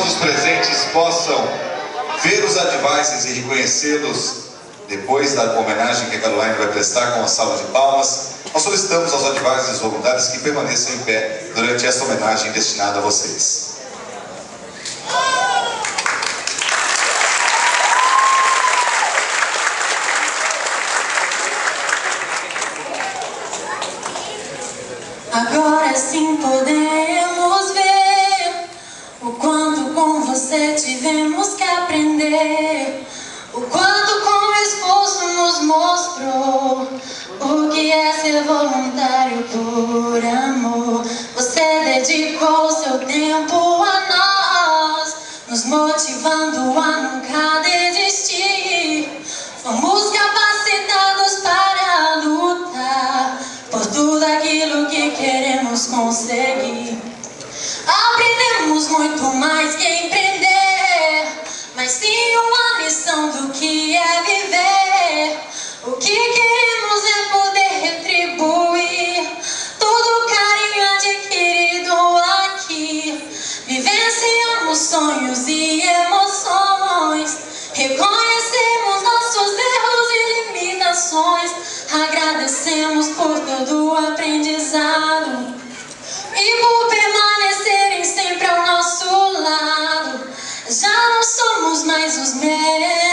todos os presentes possam ver os advisors e reconhecê-los depois da homenagem que a Caroline vai prestar com a salva de palmas. Nós solicitamos aos advisors voluntários que permaneçam em pé durante esta homenagem destinada a vocês. Agora sim podemos ver o quanto com você tivemos que aprender, o quanto com esforço nos mostrou o que é ser voluntário por amor. Você dedicou seu tempo a nós, nos motivando a nunca desistir. Fomos capacitados para lutar por tudo aquilo que queremos conseguir. Aprendemos muito mais que empreender, mas sim uma lição do que é viver. O que queremos é poder retribuir todo o carinho adquirido aqui. Vivenciamos sonhos e emoções, reconhecemos nossos erros e limitações, agradecemos por todo o aprendizado e por permanecerem sempre ao nosso lado. Já não somos mais os mesmos,